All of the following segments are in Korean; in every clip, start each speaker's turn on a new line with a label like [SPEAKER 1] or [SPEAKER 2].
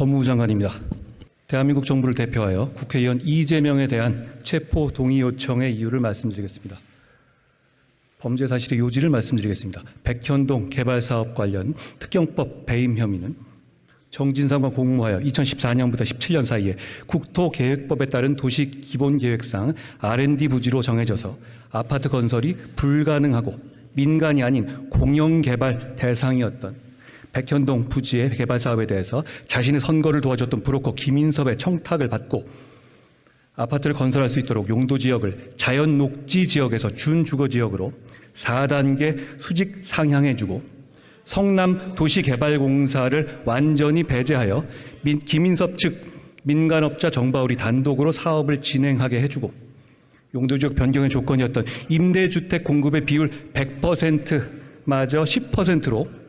[SPEAKER 1] 법무부 장관입니다. 대한민국 정부를 대표하여 국회의원 이재명에 대한 체포 동의 요청의 이유를 말씀드리겠습니다. 범죄 사실의 요지를 말씀드리겠습니다. 백현동 개발사업 관련 특경법 배임 혐의는 정진상과 공모하여 2014년부터 17년 사이에 국토계획법에 따른 도시기본계획상 R&D 부지로 정해져서 아파트 건설이 불가능하고 민간이 아닌 공영개발 대상이었던 백현동 부지의 개발 사업에 대해서 자신의 선거를 도와줬던 브로커 김인섭의 청탁을 받고 아파트를 건설할 수 있도록 용도 지역을 자연 녹지 지역에서 준주거 지역으로 4단계 수직 상향해주고 성남 도시개발공사를 완전히 배제하여 김인섭 측 민간업자 정바울이 단독으로 사업을 진행하게 해주고 용도지역 변경의 조건이었던 임대주택 공급의 비율 100%마저 10%로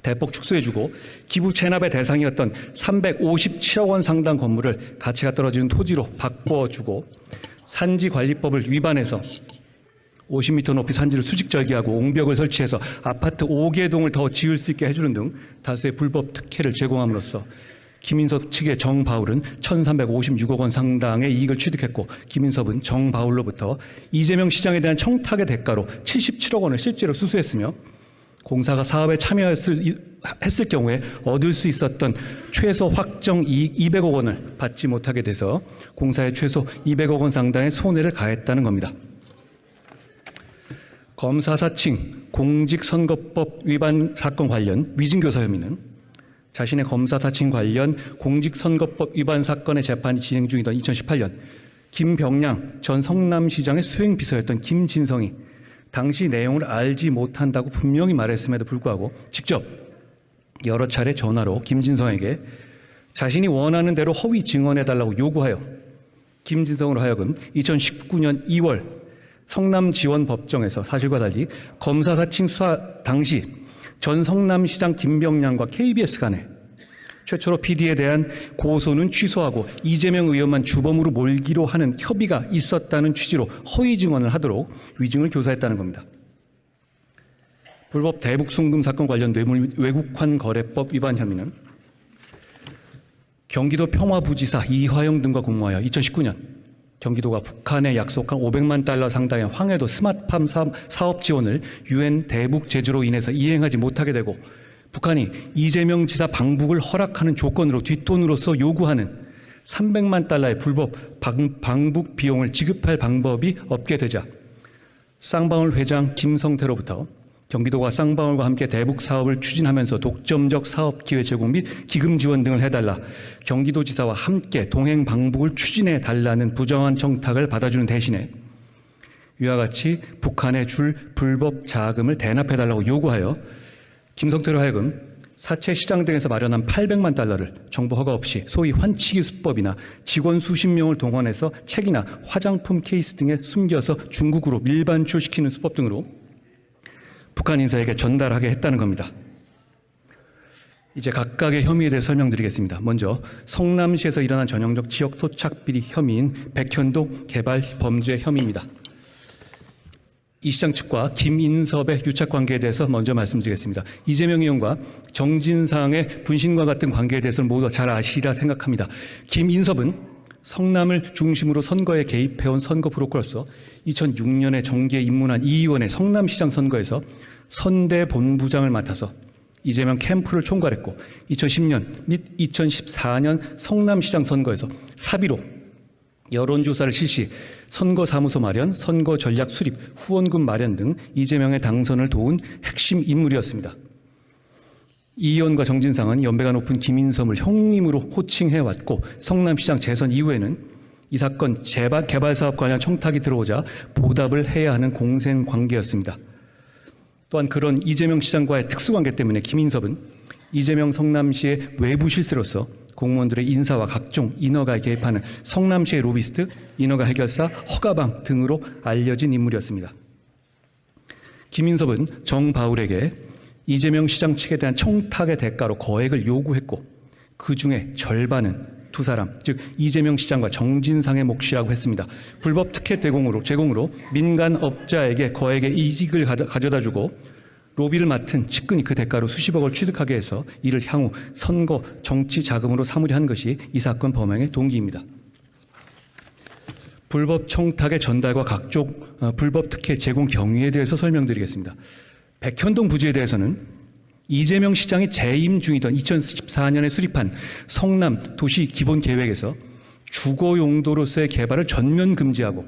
[SPEAKER 1] 대폭 축소해주고 기부 체납의 대상이었던 357억 원 상당 건물을 가치가 떨어지는 토지로 바꿔주고 산지관리법을 위반해서 50m 높이 산지를 수직절개하고 옹벽을 설치해서 아파트 5개 동을 더 지을 수 있게 해주는 등 다수의 불법 특혜를 제공함으로써 김인섭 측의 정바울은 1,356억 원 상당의 이익을 취득했고 김인섭은 정바울로부터 이재명 시장에 대한 청탁의 대가로 77억 원을 실제로 수수했으며 공사가 사업에 참여했을 경우에 얻을 수 있었던 최소 확정 이익 200억 원을 받지 못하게 돼서 공사에 최소 200억 원 상당의 손해를 가했다는 겁니다. 검사 사칭 공직선거법 위반 사건 관련 위증교사 혐의는 자신의 검사 사칭 관련 공직선거법 위반 사건의 재판이 진행 중이던 2018년 김병량 전 성남시장의 수행비서였던 김진성이 당시 내용을 알지 못한다고 분명히 말했음에도 불구하고 직접 여러 차례 전화로 김진성에게 자신이 원하는 대로 허위 증언해달라고 요구하여 김진성으로 하여금 2019년 2월 성남지원법정에서 사실과 달리 검사 사칭 수사 당시 전 성남시장 김병량과 KBS 간에 최초로 PD에 대한 고소는 취소하고 이재명 의원만 주범으로 몰기로 하는 협의가 있었다는 취지로 허위 증언을 하도록 위증을 교사했다는 겁니다. 불법 대북송금 사건 관련 뇌물 외국환 거래법 위반 혐의는 경기도 평화부지사 이화영 등과 공모하여 2019년 경기도가 북한에 약속한 500만 달러 상당의 황해도 스마트팜 사업 지원을 UN 대북 제재로 인해서 이행하지 못하게 되고 북한이 이재명 지사 방북을 허락하는 조건으로 뒷돈으로서 요구하는 300만 달러의 불법 방북 비용을 지급할 방법이 없게 되자 쌍방울 회장 김성태로부터 경기도가 쌍방울과 함께 대북 사업을 추진하면서 독점적 사업 기회 제공 및 기금 지원 등을 해달라 경기도지사와 함께 동행 방북을 추진해 달라는 부정한 청탁을 받아주는 대신에 위와 같이 북한에 줄 불법 자금을 대납해달라고 요구하여 김성태로 하여금 사채 시장 등에서 마련한 800만 달러를 정부 허가 없이 소위 환치기 수법이나 직원 수십 명을 동원해서 책이나 화장품 케이스 등에 숨겨서 중국으로 밀반출시키는 수법 등으로 북한 인사에게 전달하게 했다는 겁니다. 이제 각각의 혐의에 대해 설명드리겠습니다. 먼저 성남시에서 일어난 전형적 지역 토착 비리 혐의인 백현동 개발 범죄 혐의입니다. 이 시장 측과 김인섭의 유착 관계에 대해서 먼저 말씀드리겠습니다. 이재명 의원과 정진상의 분신과 같은 관계에 대해서는 모두 잘 아시리라 생각합니다. 김인섭은 성남을 중심으로 선거에 개입해온 선거 브로커로서 2006년에 정계에 입문한 이 의원의 성남시장 선거에서 선대본부장을 맡아서 이재명 캠프를 총괄했고 2010년 및 2014년 성남시장 선거에서 사비로 여론조사를 실시, 선거사무소 마련, 선거 전략 수립, 후원금 마련 등 이재명의 당선을 도운 핵심 인물이었습니다. 이 의원과 정진상은 연배가 높은 김인섭을 형님으로 호칭해왔고 성남시장 재선 이후에는 이 사건 개발사업 관련 청탁이 들어오자 보답을 해야 하는 공생관계였습니다. 또한 그런 이재명 시장과의 특수관계 때문에 김인섭은 이재명 성남시의 외부 실세로서 공무원들의 인사와 각종 인허가에 개입하는 성남시의 로비스트, 인허가 해결사, 허가방 등으로 알려진 인물이었습니다. 김인섭은 정바울에게 이재명 시장 측에 대한 청탁의 대가로 거액을 요구했고 그 중에 절반은 두 사람, 즉 이재명 시장과 정진상의 몫이라고 했습니다. 불법 특혜 제공으로 민간 업자에게 거액의 이익을 가져다주고 로비를 맡은 측근이 그 대가로 수십억을 취득하게 해서 이를 향후 선거 정치 자금으로 삼으려 한 것이 이 사건 범행의 동기입니다. 불법 청탁의 전달과 각종 불법 특혜 제공 경위에 대해서 설명드리겠습니다. 백현동 부지에 대해서는 이재명 시장이 재임 중이던 2014년에 수립한 성남 도시 기본 계획에서 주거 용도로서의 개발을 전면 금지하고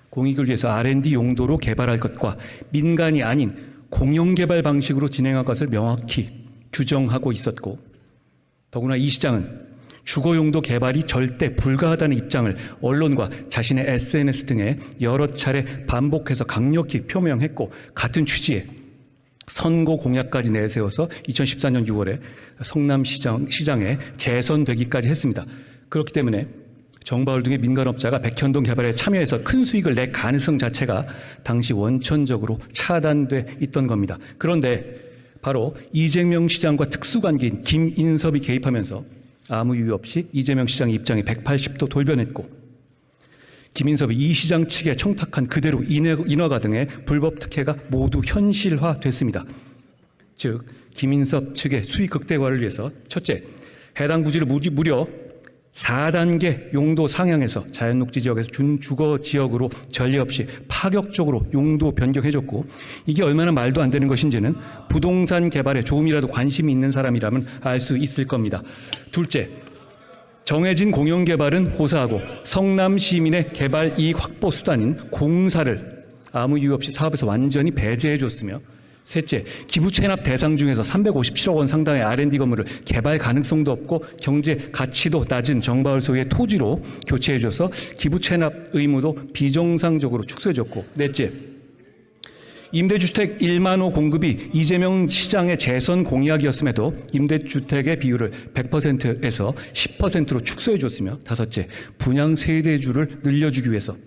[SPEAKER 1] 공익을 위해서 R&D 용도로 개발할 것과 민간이 아닌 공영 개발 방식으로 진행할 것을 명확히 규정하고 있었고, 더구나 이 시장은 주거 용도 개발이 절대 불가하다는 입장을 언론과 자신의 SNS 등에 여러 차례 반복해서 강력히 표명했고, 같은 취지에 선거 공약까지 내세워서 2014년 6월에 성남시장에 재선되기까지 했습니다. 그렇기 때문에 정바울 등의 민간업자가 백현동 개발에 참여해서 큰 수익을 낼 가능성 자체가 당시 원천적으로 차단돼 있던 겁니다. 그런데 바로 이재명 시장과 특수관계인 김인섭이 개입하면서 아무 이유 없이 이재명 시장의 입장이 180도 돌변했고, 김인섭이 이 시장 측에 청탁한 그대로 인허가 등의 불법 특혜가 모두 현실화됐습니다. 즉, 김인섭 측의 수익 극대화를 위해서 첫째, 해당 부지를 무려 4단계 용도 상향해서 자연녹지 지역에서 준주거 지역으로 전례 없이 파격적으로 용도 변경해줬고, 이게 얼마나 말도 안 되는 것인지는 부동산 개발에 조금이라도 관심이 있는 사람이라면 알 수 있을 겁니다. 둘째, 정해진 공영개발은 고사하고 성남 시민의 개발 이익 확보 수단인 공사를 아무 이유 없이 사업에서 완전히 배제해줬으며, 셋째, 기부 체납 대상 중에서 357억 원 상당의 R&D 건물을 개발 가능성도 없고 경제 가치도 낮은 정바울 소유의 토지로 교체해줘서 기부 체납 의무도 비정상적으로 축소해줬고, 넷째, 임대주택 1만 호 공급이 이재명 시장의 재선 공약이었음에도 임대주택의 비율을 100%에서 10%로 축소해줬으며, 다섯째, 분양 세대주를 늘려주기 위해서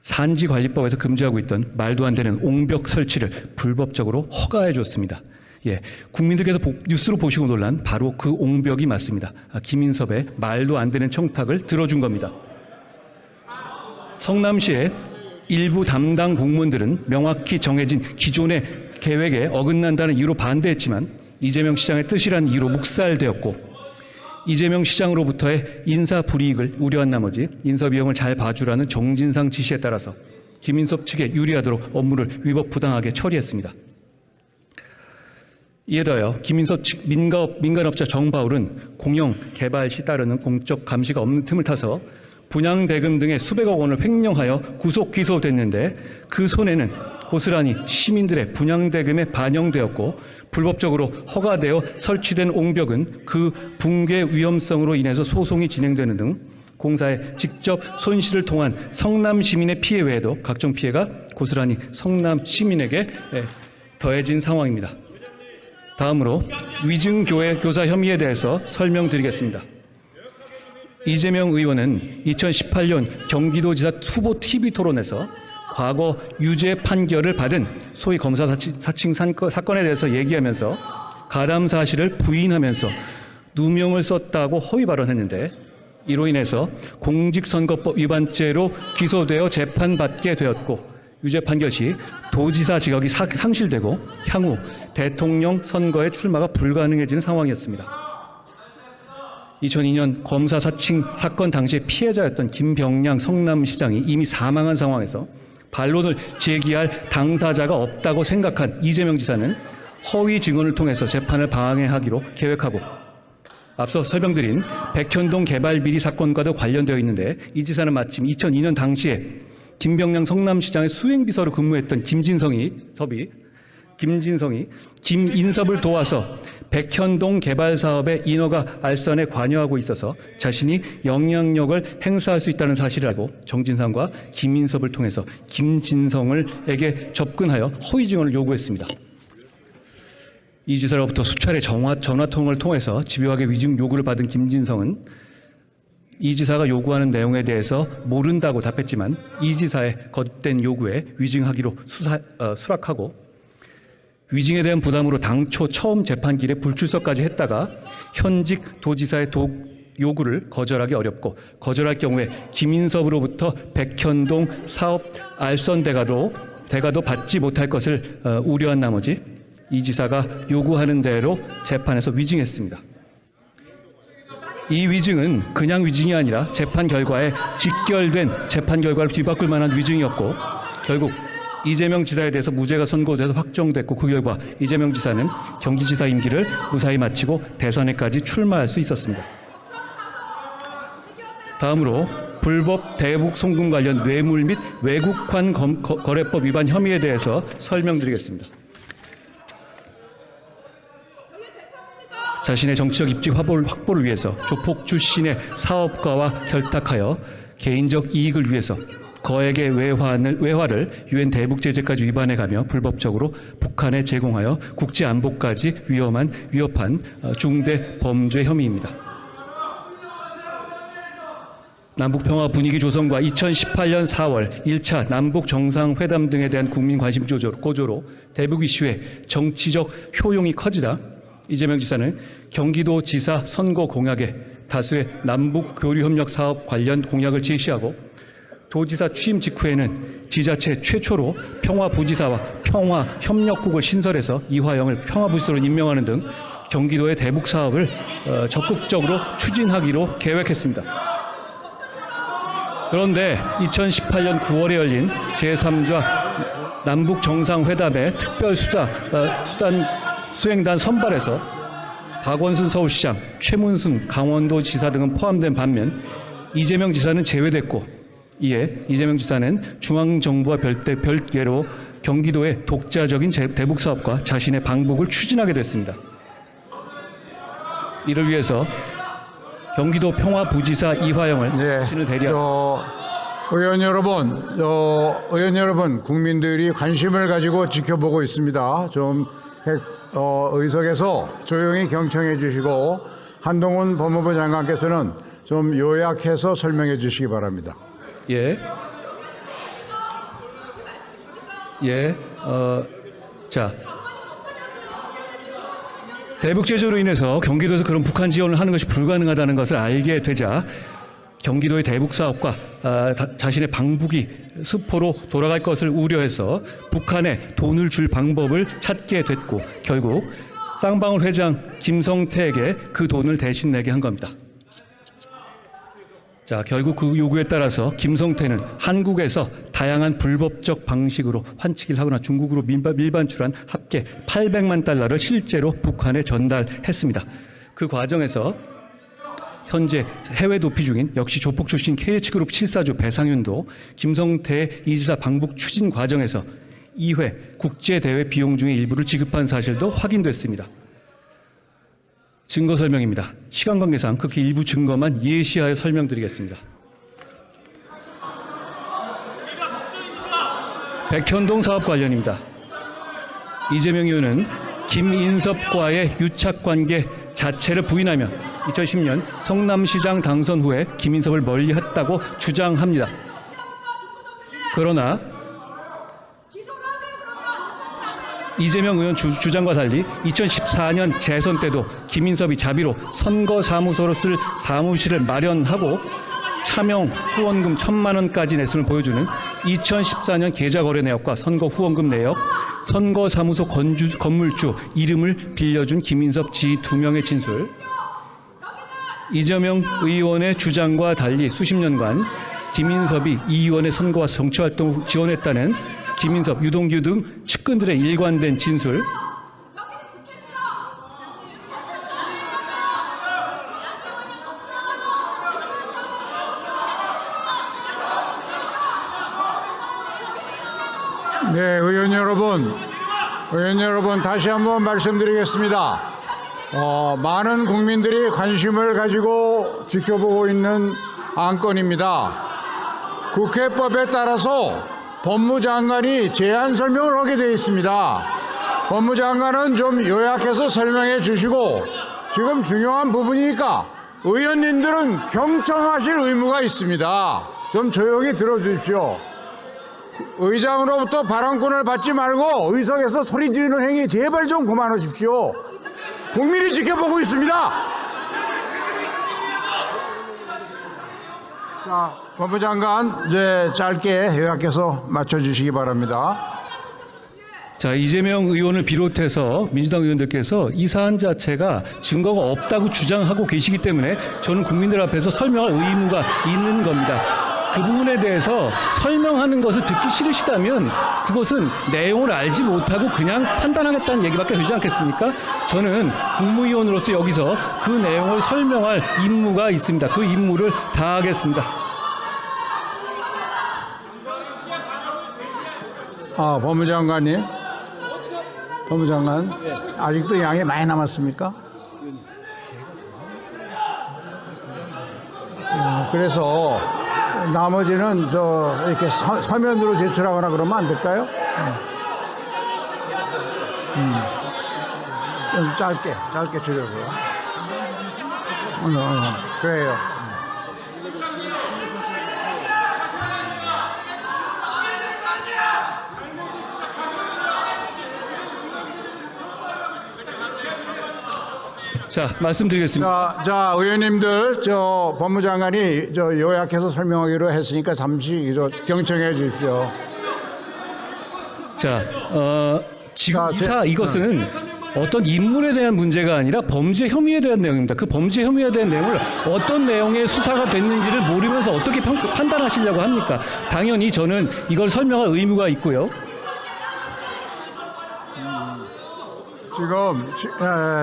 [SPEAKER 1] 산지관리법에서 금지하고 있던 말도 안 되는 옹벽 설치를 불법적으로 허가해줬습니다. 예, 국민들께서 뉴스로 보시고 놀란 바로 그 옹벽이 맞습니다. 김인섭의 말도 안 되는 청탁을 들어준 겁니다. 성남시의 일부 담당 공무원들은 명확히 정해진 기존의 계획에 어긋난다는 이유로 반대했지만 이재명 시장의 뜻이란 이유로 묵살되었고, 이재명 시장으로부터의 인사 불이익을 우려한 나머지 인사 비용을 잘 봐주라는 정진상 지시에 따라서 김인섭 측에 유리하도록 업무를 위법 부당하게 처리했습니다. 이에 더하여 김인섭 측 민간업자 정바울은 공영 개발 시 따르는 공적 감시가 없는 틈을 타서 분양 대금 등의 수백억 원을 횡령하여 구속 기소됐는데, 그 손해는 고스란히 시민들의 분양 대금에 반영되었고, 불법적으로 허가되어 설치된 옹벽은 그 붕괴 위험성으로 인해서 소송이 진행되는 등 공사에 직접 손실을 통한 성남 시민의 피해 외에도 각종 피해가 고스란히 성남 시민에게 더해진 상황입니다. 다음으로 위증교회 교사 혐의에 대해서 설명드리겠습니다. 이재명 의원은 2018년 경기도지사 후보 TV 토론에서 과거 유죄 판결을 받은 소위 검사 사칭 사건에 대해서 얘기하면서 가담 사실을 부인하면서 누명을 썼다고 허위 발언했는데, 이로 인해서 공직선거법 위반죄로 기소되어 재판받게 되었고, 유죄 판결 시 도지사 직역이 상실되고 향후 대통령 선거에 출마가 불가능해지는 상황이었습니다. 2002년 검사 사칭 사건 당시에 피해자였던 김병량 성남시장이 이미 사망한 상황에서 반론을 제기할 당사자가 없다고 생각한 이재명 지사는 허위 증언을 통해서 재판을 방해하기로 계획하고, 앞서 설명드린 백현동 개발 비리 사건과도 관련되어 있는데, 이 지사는 마침 2002년 당시에 김병량 성남시장의 수행비서로 근무했던 김진성이 김인섭을 도와서 백현동 개발 사업의 인허가 알선에 관여하고 있어서 자신이 영향력을 행사할 수 있다는 사실을 알고 정진상과 김인섭을 통해서 김진성에게 접근하여 허위 증언을 요구했습니다. 이 지사로부터 수차례 전화통화를 통해서 집요하게 위증 요구를 받은 김진성은 이 지사가 요구하는 내용에 대해서 모른다고 답했지만, 이 지사의 거듭된 요구에 위증하기로 수락하고, 위증에 대한 부담으로 당초 처음 재판길에 불출석까지 했다가 현직 도지사의 요구를 거절하기 어렵고, 거절할 경우에 김인섭으로부터 백현동 사업 알선 대가로 대가도 받지 못할 것을 우려한 나머지 이 지사가 요구하는 대로 재판에서 위증했습니다. 이 위증은 그냥 위증이 아니라 재판 결과에 직결된 재판 결과를 뒤바꿀 만한 위증이었고 결국 이재명 지사에 대해서 무죄가 선고돼서 확정됐고 그 결과 이재명 지사는 경기지사 임기를 무사히 마치고 대선에까지 출마할 수 있었습니다. 다음으로 불법 대북 송금 관련 뇌물 및 외국환 거래법 위반 혐의에 대해서 설명드리겠습니다. 자신의 정치적 입지 확보를 위해서 조폭 출신의 사업가와 결탁하여 개인적 이익을 위해서 거액의 외화를 유엔 대북 제재까지 위반해가며 불법적으로 북한에 제공하여 국제 안보까지 위협한 중대 범죄 혐의입니다. 남북평화 분위기 조성과 2018년 4월 1차 남북 정상회담 등에 대한 국민 관심 고조로 대북 이슈의 정치적 효용이 커지다 이재명 지사는 경기도 지사 선거 공약에 다수의 남북 교류 협력 사업 관련 공약을 제시하고 도지사 취임 직후에는 지자체 최초로 평화부지사와 평화협력국을 신설해서 이화영을 평화부지사로 임명하는 등 경기도의 대북 사업을 적극적으로 추진하기로 계획했습니다. 그런데 2018년 9월에 열린 제3자 남북 정상회담의 특별 수행단 선발에서 박원순 서울시장, 최문순 강원도 지사 등은 포함된 반면 이재명 지사는 제외됐고 이에 이재명 지사는 중앙정부와 별개로 경기도의 독자적인 대북 사업과 자신의 방북을 추진하게 됐습니다. 이를 위해서 경기도 평화부지사 이화영을 신을 대리하고
[SPEAKER 2] 의원 여러분, 국민들이 관심을 가지고 지켜보고 있습니다. 좀 의석에서 조용히 경청해 주시고 한동훈 법무부 장관께서는 좀 요약해서 설명해 주시기 바랍니다.
[SPEAKER 1] 대북 제재로 인해서 경기도에서 그런 북한 지원을 하는 것이 불가능하다는 것을 알게 되자 경기도의 대북 사업과 자신의 방북이 수포로 돌아갈 것을 우려해서 북한에 돈을 줄 방법을 찾게 됐고 결국 쌍방울 회장 김성태에게 그 돈을 대신 내게 한 겁니다. 결국 그 요구에 따라서 김성태는 한국에서 다양한 불법적 방식으로 환치기를 하거나 중국으로 밀반출한 합계 800만 달러를 실제로 북한에 전달했습니다. 그 과정에서 현재 해외 도피 중인 역시 조폭 출신 KH그룹 7사주 배상윤도 김성태의 이지사 방북 추진 과정에서 2회 국제대회 비용 중의 일부를 지급한 사실도 확인됐습니다. 증거 설명입니다. 시간 관계상 극히 일부 증거만 예시하여 설명드리겠습니다. 백현동 사업 관련입니다. 이재명 의원은 김인섭과의 유착관계 자체를 부인하며 2010년 성남시장 당선 후에 김인섭을 멀리했다고 주장합니다. 그러나 이재명 의원 주장과 달리 2014년 재선 때도 김인섭이 자비로 선거사무소로 쓸 사무실을 마련하고 차명 후원금 1,000만 원까지 냈음을 보여주는 2014년 계좌거래 내역과 선거 후원금 내역, 선거사무소 건물주 이름을 빌려준 김인섭 지휘 2명의 진술, 이재명 의원의 주장과 달리 수십 년간 김인섭이 이 의원의 선거와 정치활동을 지원했다는 김인섭, 유동규 등 측근들의 일관된 진술,
[SPEAKER 2] 의원 여러분 다시 한번 말씀드리겠습니다. 많은 국민들이 관심을 가지고 지켜보고 있는 안건입니다. 국회법에 따라서 법무장관이 제안 설명을 하게 되어 있습니다. 법무장관은 좀 요약해서 설명해 주시고 지금 중요한 부분이니까 의원님들은 경청하실 의무가 있습니다. 좀 조용히 들어주십시오. 의장으로부터 발언권을 받지 말고 의석에서 소리 지르는 행위 제발 좀 그만하십시오. 국민이 지켜보고 있습니다. 자, 법무장관 이제 짧게 요약해서 맞춰주시기 바랍니다.
[SPEAKER 1] 자, 이재명 의원을 비롯해서 민주당 의원들께서 이 사안 자체가 증거가 없다고 주장하고 계시기 때문에 저는 국민들 앞에서 설명할 의무가 있는 겁니다. 그 부분에 대해서 설명하는 것을 듣기 싫으시다면 그것은 내용을 알지 못하고 그냥 판단하겠다는 얘기밖에 되지 않겠습니까? 저는 국무위원으로서 여기서 그 내용을 설명할 임무가 있습니다. 그 임무를 다하겠습니다.
[SPEAKER 2] 법무장관님. 법무장관, 아직도 양이 많이 남았습니까? 그래서 나머지는 이렇게 서면으로 제출하거나 그러면 안 될까요? 좀 짧게 주려고요. 그래요.
[SPEAKER 1] 자, 말씀드리겠습니다.
[SPEAKER 2] 자, 의원님들, 법무장관이 요약해서 설명하기로 했으니까 잠시 경청해 주십시오.
[SPEAKER 1] 자, 지금
[SPEAKER 2] 자,
[SPEAKER 1] 이것은 어떤 인물에 대한 문제가 아니라 범죄 혐의에 대한 내용입니다. 그 범죄 혐의에 대한 내용을 어떤 내용의 수사가 됐는지를 모르면서 어떻게 판단하시려고 합니까? 당연히 저는 이걸 설명할 의무가 있고요.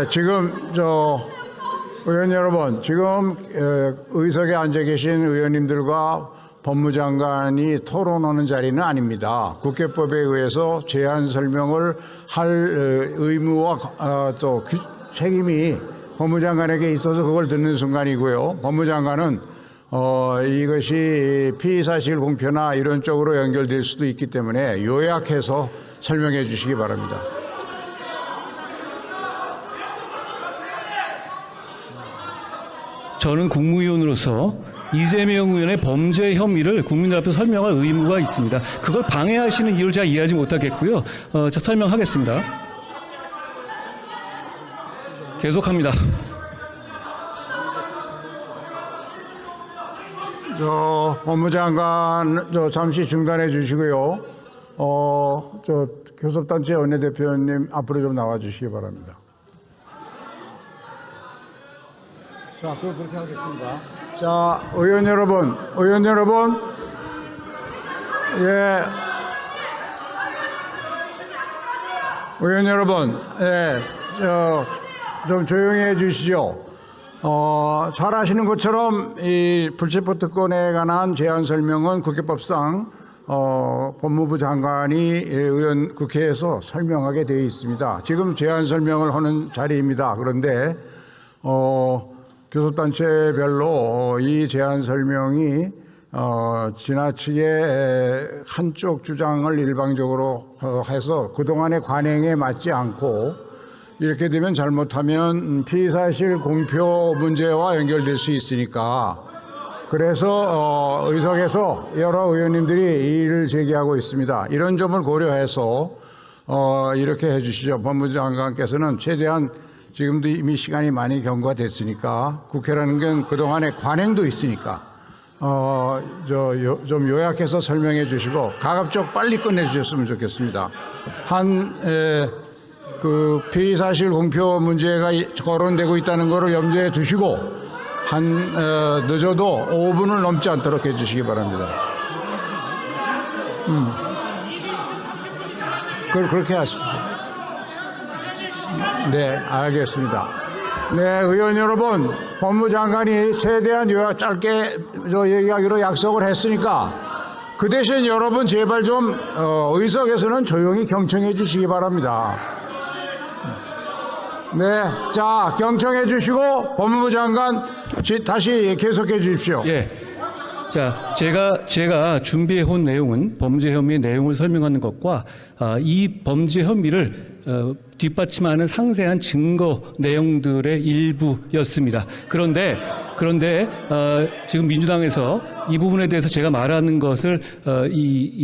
[SPEAKER 2] 지금 의원 여러분, 지금 의석에 앉아 계신 의원님들과 법무장관이 토론하는 자리는 아닙니다. 국회법에 의해서 제안 설명을 할 의무와 또 책임이 법무장관에게 있어서 그걸 듣는 순간이고요. 법무장관은 이것이 피의사실 공표나 이런 쪽으로 연결될 수도 있기 때문에 요약해서 설명해 주시기 바랍니다.
[SPEAKER 1] 저는 국무위원으로서 이재명 의원의 범죄 혐의를 국민들 앞에서 설명할 의무가 있습니다. 그걸 방해하시는 이유를 제가 이해하지 못하겠고요. 저 설명하겠습니다. 계속합니다.
[SPEAKER 2] 법무장관 잠시 중단해 주시고요. 교섭단체 원내대표님 앞으로 좀 나와 주시기 바랍니다. 자, 그렇게 하겠습니다. 자, 의원 여러분, 예, 의원 여러분, 예, 좀 조용히 해주시죠. 잘 아시는 것처럼 이 불체포 특권에 관한 제안 설명은 국회법상 법무부 장관이 국회에서 설명하게 되어 있습니다. 지금 제안 설명을 하는 자리입니다. 그런데 교섭단체별로 이 제안 설명이 지나치게 한쪽 주장을 일방적으로 해서 그동안의 관행에 맞지 않고 이렇게 되면 잘못하면 피의사실 공표 문제와 연결될 수 있으니까 그래서 의석에서 여러 의원님들이 이의를 제기하고 있습니다. 이런 점을 고려해서 이렇게 해 주시죠. 법무장관께서는 최대한 지금도 이미 시간이 많이 경과됐으니까 국회라는 건 그동안의 관행도 있으니까 좀 요약해서 설명해 주시고 가급적 빨리 끝내 주셨으면 좋겠습니다. 그 피의사실 공표 문제가 거론되고 있다는 것을 염두에 두시고 늦어도 5분을 넘지 않도록 해 주시기 바랍니다. 그렇게 하십시오. 네, 알겠습니다. 네, 의원 여러분, 법무장관이 최대한 요약 짧게 얘기하기로 약속을 했으니까 그 대신 여러분 제발 좀 의석에서는 조용히 경청해 주시기 바랍니다. 네, 자, 경청해 주시고 법무부 장관 다시 계속해 주십시오.
[SPEAKER 1] 예. 자, 제가 준비해 온 내용은 범죄 혐의의 내용을 설명하는 것과 이 범죄 혐의를 뒷받침하는 상세한 증거 내용들의 일부였습니다. 그런데 지금 민주당에서 이 부분에 대해서 제가 말하는 것을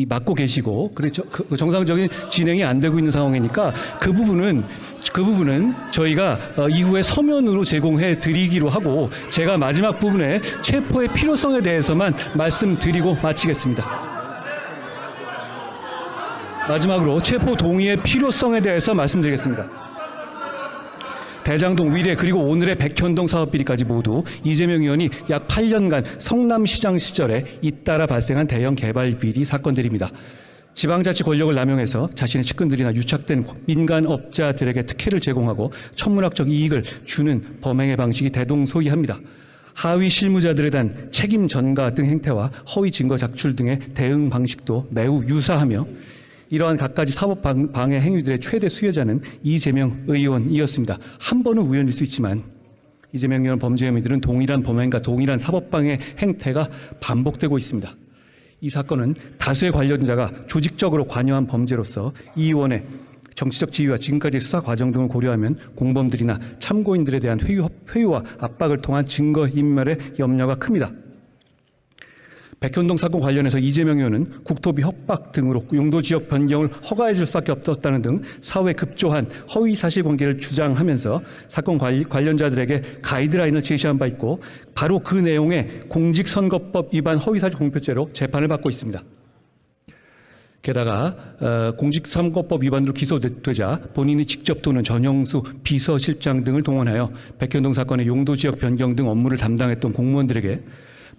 [SPEAKER 1] 막고 계시고 그렇죠. 정상적인 진행이 안 되고 있는 상황이니까 그 부분은 저희가 이후에 서면으로 제공해 드리기로 하고 제가 마지막 부분에 체포의 필요성에 대해서만 말씀드리고 마치겠습니다. 마지막으로 체포 동의의 필요성에 대해서 말씀드리겠습니다. 대장동 위례 그리고 오늘의 백현동 사업 비리까지 모두 이재명 의원이 약 8년간 성남시장 시절에 잇따라 발생한 대형 개발 비리 사건들입니다. 지방자치 권력을 남용해서 자신의 측근들이나 유착된 민간업자들에게 특혜를 제공하고 천문학적 이익을 주는 범행의 방식이 대동소이합니다. 하위 실무자들에 대한 책임 전가 등 행태와 허위 증거 작출 등의 대응 방식도 매우 유사하며 이러한 갖가지 사법 방해 행위들의 최대 수혜자는 이재명 의원이었습니다. 한 번은 우연일 수 있지만 이재명 의원 범죄 혐의들은 동일한 범행과 동일한 사법 방해 행태가 반복되고 있습니다. 이 사건은 다수의 관련자가 조직적으로 관여한 범죄로서 이 의원의 정치적 지위와 지금까지의 수사 과정 등을 고려하면 공범들이나 참고인들에 대한 회유와 압박을 통한 증거인멸의 염려가 큽니다. 백현동 사건 관련해서 이재명 의원은 국토비 협박 등으로 용도 지역 변경을 허가해 줄 수밖에 없었다는 등 사후에 급조한 허위 사실관계를 주장하면서 사건 관련자들에게 가이드라인을 제시한 바 있고 바로 그 내용의 공직선거법 위반 허위사실 공표죄로 재판을 받고 있습니다. 게다가 공직선거법 위반으로 기소되자 본인이 직접 또는 전형수 비서실장 등을 동원하여 백현동 사건의 용도 지역 변경 등 업무를 담당했던 공무원들에게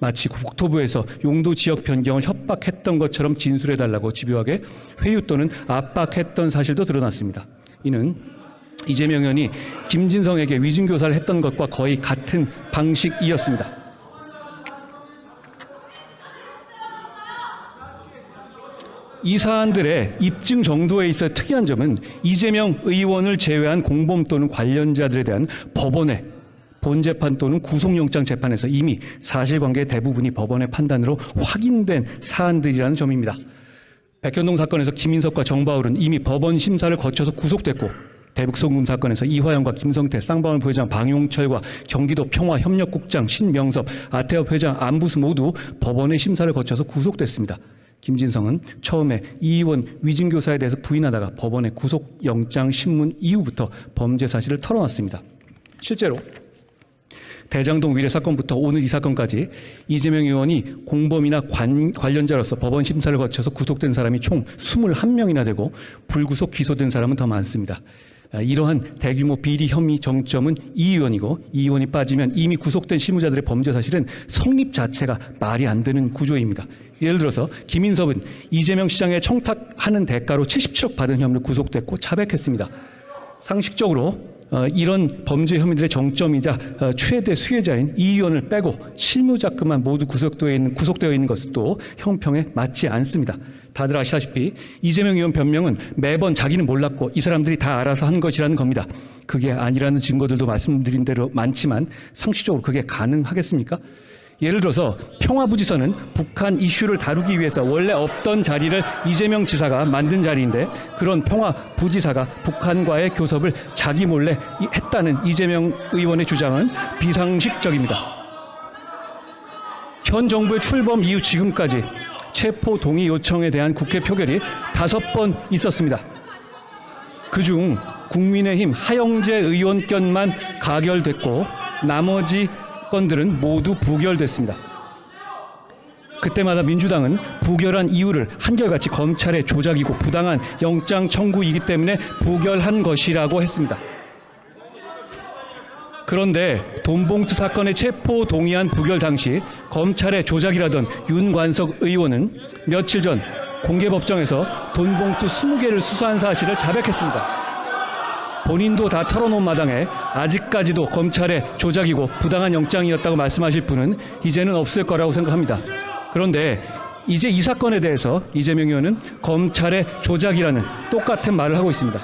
[SPEAKER 1] 마치 국토부에서 용도 지역 변경을 협박했던 것처럼 진술해달라고 집요하게 회유 또는 압박했던 사실도 드러났습니다. 이는 이재명 의원이 김진성에게 위증교사를 했던 것과 거의 같은 방식이었습니다. 이 사안들의 입증 정도에 있어 특이한 점은 이재명 의원을 제외한 공범 또는 관련자들에 대한 법원의 본재판 또는 구속영장 재판에서 이미 사실관계의 대부분이 법원의 판단으로 확인된 사안들이라는 점입니다. 백현동 사건에서 김인석과 정바울은 이미 법원 심사를 거쳐서 구속됐고 대북송금 사건에서 이화영과 김성태, 쌍방울 부회장 방용철과 경기도 평화협력국장 신명섭, 아태업 회장 안부수 모두 법원의 심사를 거쳐서 구속됐습니다. 김진성은 처음에 이 의원 위증교사에 대해서 부인하다가 법원의 구속영장 신문 이후부터 범죄 사실을 털어놨습니다. 실제로 대장동 위례 사건부터 오늘 이 사건까지 이재명 의원이 공범이나 관련자로서 법원 심사를 거쳐서 구속된 사람이 총 21명이나 되고 불구속 기소된 사람은 더 많습니다. 이러한 대규모 비리 혐의 정점은 이 의원이고 이 의원이 빠지면 이미 구속된 실무자들의 범죄 사실은 성립 자체가 말이 안 되는 구조입니다. 예를 들어서 김인섭은 이재명 시장에 청탁하는 대가로 77억 받은 혐의로 구속됐고 자백했습니다. 상식적으로 이런 범죄 혐의들의 정점이자 최대 수혜자인 이 의원을 빼고 실무자급만 모두 구속되어 있는 것도 형평에 맞지 않습니다. 다들 아시다시피 이재명 의원 변명은 매번 자기는 몰랐고 이 사람들이 다 알아서 한 것이라는 겁니다. 그게 아니라는 증거들도 말씀드린 대로 많지만 상식적으로 그게 가능하겠습니까? 예를 들어서 평화부지선은 북한 이슈를 다루기 위해서 원래 없던 자리를 이재명 지사가 만든 자리인데 그런 평화부지사가 북한과의 교섭을 자기 몰래 했다는 이재명 의원의 주장은 비상식적입니다. 현 정부의 출범 이후 지금까지 체포 동의 요청에 대한 국회 표결이 5번 있었습니다. 그중 국민의힘 하영재 의원권만 가결됐고 나머지 건들은 모두 부결됐습니다. 그때마다 민주당은 부결한 이유를 한결같이 검찰의 조작이고 부당한 영장 청구이기 때문에 부결한 것이라고 했습니다. 그런데 돈봉투 사건의 체포 동의안 부결 당시 검찰의 조작이라던 윤관석 의원은 며칠 전 공개법정에서 돈봉투 20개를 수수한 사실을 자백했습니다. 본인도 다 털어놓은 마당에 아직까지도 검찰의 조작이고 부당한 영장이었다고 말씀하실 분은 이제는 없을 거라고 생각합니다. 그런데 이제 이 사건에 대해서 이재명 의원은 검찰의 조작이라는 똑같은 말을 하고 있습니다.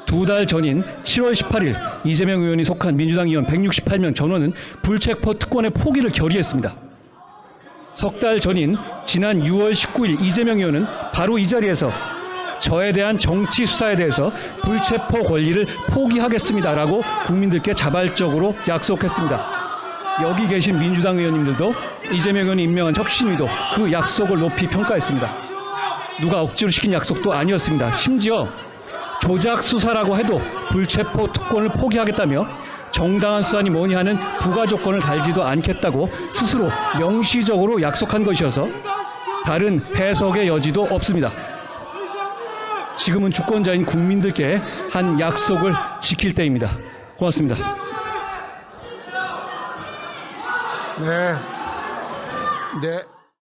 [SPEAKER 1] 2달 전인 7월 18일 이재명 의원이 속한 민주당 의원 168명 전원은 불체포 특권의 포기를 결의했습니다. 석 달 전인 지난 6월 19일 이재명 의원은 바로 이 자리에서 저에 대한 정치 수사에 대해서 불체포 권리를 포기하겠습니다라고 국민들께 자발적으로 약속했습니다. 여기 계신 민주당 의원님들도 이재명 의원이 임명한 혁신위도 그 약속을 높이 평가했습니다. 누가 억지로 시킨 약속도 아니었습니다. 심지어 조작 수사라고 해도 불체포 특권을 포기하겠다며 정당한 수사니 뭐니 하는 부가 조건을 달지도 않겠다고 스스로 명시적으로 약속한 것이어서 다른 해석의 여지도 없습니다. 지금은 주권자인 국민들께 한 약속을 지킬 때입니다. 고맙습니다.
[SPEAKER 2] 네. 네.